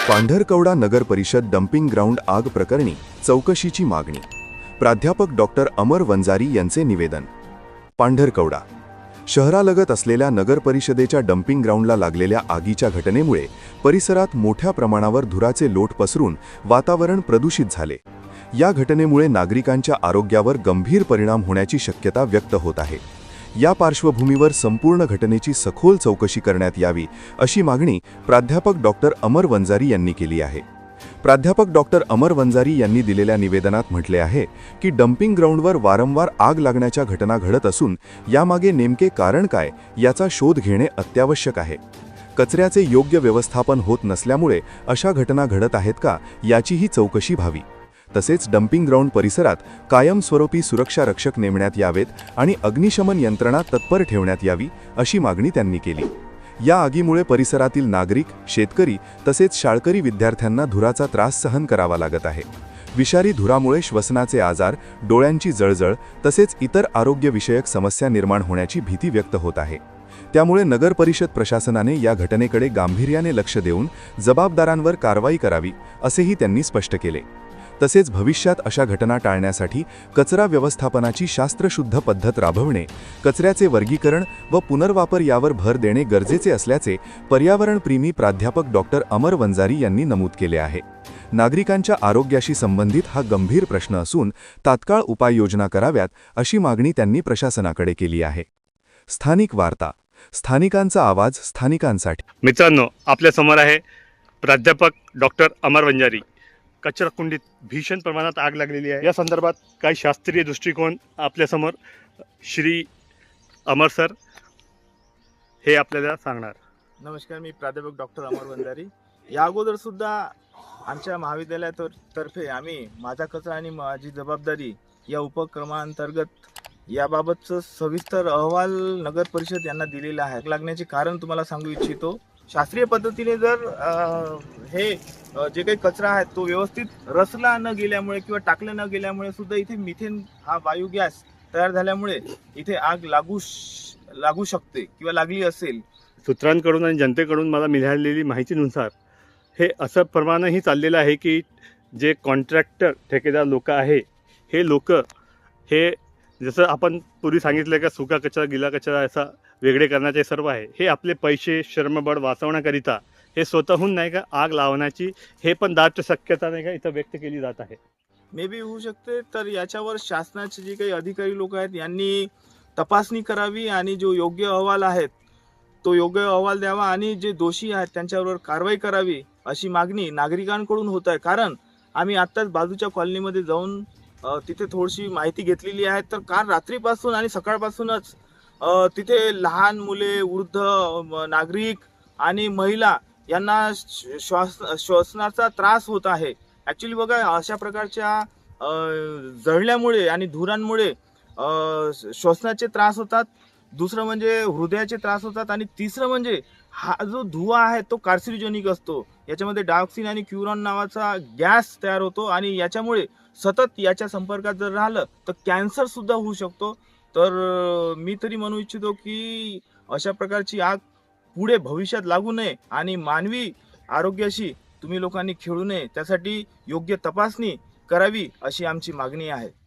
पांढरकवडा नगर परिषद dumping ground आग प्रकरणी चौकशीची मागणी. प्राध्यापक डॉक्टर अमर वंजारी यांचे निवेदन. पांढरकवडा शहरालगत असलेल्या नगर परिषदेच्या डम्पिंग ग्राउंडला लागलेल्या आगीच्या घटनेमुळे परिसरात मोठ्या प्रमाणावर धुराचे लोट पसरून वातावरण प्रदूषित झाले. या घटनेमुळे नागरिकांच्या आरोग्यावर गंभीर परिणाम होण्याची शक्यता व्यक्त होत आहे. या पार्श्वभूमीवर संपूर्ण घटनेची सखोल चौकशी करण्यात यावी अशी मागणी प्राध्यापक डॉक्टर अमर वंजारी यांनी केली आहे. प्राध्यापक डॉक्टर अमर वंजारी यांनी दिलेल्या निवेदनात म्हटले आहे की डम्पिंग ग्राउंडवर वारंवार आग लागण्याच्या घटना घडत असून यामागे नेमके कारण काय याचा शोध घेणे अत्यावश्यक आहे. कचऱ्याचे योग्य व्यवस्थापन होत नसल्यामुळे अशा घटना घडत आहेत का याचीही चौकशी व्हावी. तसेच डम्पिंग ग्राउंड परिसरात कायमस्वरूपी सुरक्षा रक्षक नेमण्यात यावेत आणि अग्निशमन यंत्रणा तत्पर ठेवण्यात यावी अशी मागणी त्यांनी केली. या आगीमुळे परिसरातील नागरिक, शेतकरी तसेच शाळकरी विद्यार्थ्यांना धुराचा त्रास सहन करावा लागत आहे. विषारी धुरामुळे श्वसनाचे आजार, डोळ्यांची जळजळ तसेच इतर आरोग्यविषयक समस्या निर्माण होण्याची भीती व्यक्त होत आहे. त्यामुळे नगर परिषद प्रशासनाने या घटनेकडे गांभीर्याने लक्ष देऊन जबाबदारांवर कारवाई करावी असेही त्यांनी स्पष्ट केले. तसेच भविष्यात अशा घटना टाळण्यासाठी कचरा व्यवस्थापनाची शास्त्रशुद्ध पद्धत राबवणे, कचऱ्याचे वर्गीकरण व पुनर्वापर यावर भर देणे गरजेचे असल्याचे पर्यावरणप्रेमी प्राध्यापक डॉक्टर अमर वंजारी यांनी नमूद केले आहे. नागरिकांच्या आरोग्याशी संबंधित हा गंभीर प्रश्न असून तात्काळ उपाययोजना कराव्यात अशी मागणी त्यांनी प्रशासनाकडे केली आहे. स्थानिक वार्ता, स्थानिकांचा आवाज स्थानिकांसाठी. मित्रांनो, आपल्या समोर आहे प्राध्यापक डॉक्टर अमर वंजारी. कचरा कुंडीत भीषण प्रमाणात आग लागलेली आहे. या संदर्भात काही शास्त्रीय दृष्टिकोन आपल्यासमोर श्री अमर सर हे आपल्याला सांगणार. नमस्कार, मी प्राध्यापक डॉक्टर अमर वंजारी. या अगोदर सुद्धा आमच्या महाविद्यालयातर्फे आम्ही माझा कचरा आणि माझी जबाबदारी या उपक्रमांतर्गत याबाबतचं सविस्तर अहवाल नगर परिषद यांना दिलेला आहे. आग लागण्याचे कारण तुम्हाला सांगू इच्छितो. शास्त्रीय पद्धतीने जर हे जे काही कचरा आहे तो व्यवस्थित रचला न गेल्यामुळे किंवा टाकला न गेल्यामुळे सुद्धा इथे मिथेन हा वायू गॅस तयार झाल्यामुळे इथे आग लागू शकते किंवा लागली असेल. सूत्रांकडून आणि जनतेकडून मला मिळालेली माहितीनुसार हे असं प्रमाणही चाललेलं आहे की जे कॉन्ट्रॅक्टर ठेकेदार लोक आहे हे लोक हे जसं आपण पूर्वी सांगितलं का सुका कचरा गिला कचरा असा वेगळे करण्याचे सर्व आहे, हे आपले पैसे श्रमबळ वाचवण्याकरिता हे स्वतःहून नाही का आग लावण्याची हे पण दाट शक्यता नाही का इथं व्यक्त केली जात आहे. मे बी होऊ शकते. तर याच्यावर शासनाचे जे काही अधिकारी लोक आहेत यांनी तपासणी करावी आणि जो योग्य अहवाल आहेत तो योग्य अहवाल द्यावा आणि जे दोषी आहेत त्यांच्यावर कारवाई करावी अशी मागणी नागरिकांकडून होत आहे. कारण आम्ही आत्ताच बाजूच्या कॉलनीमध्ये जाऊन तिथे थोडीशी माहिती घेतलेली आहे. तर काल रात्रीपासून आणि सकाळपासूनच तिथे लहान मुले, वृद्ध नागरिक आणि महिला यांना श्वसनाचा त्रास होत आहे. ॲक्च्युली बघा, अशा प्रकारच्या जळल्यामुळे आणि धुरांमुळे श्वसनाचे त्रास होतात. दुसरं म्हणजे हृदयाचे त्रास होतात आणि तिसरं म्हणजे हा जो धुवा आहे तो कार्सिनोजेनिक असतो. याच्यामध्ये डायऑक्सिन आणि क्युरॉन नावाचा गॅस तयार होतो आणि याच्यामुळे सतत याच्या संपर्कात जर राहिलं तर कॅन्सर सुद्धा होऊ शकतो. तर मी तरी म्हणू इच्छितो की अशा प्रकारची आग पुढे भविष्यात लागू नये आणि मानवी आरोग्याशी तुम्ही लोकांनी खेळू नये, त्यासाठी योग्य तपासणी करावी अशी आमची मागणी आहे.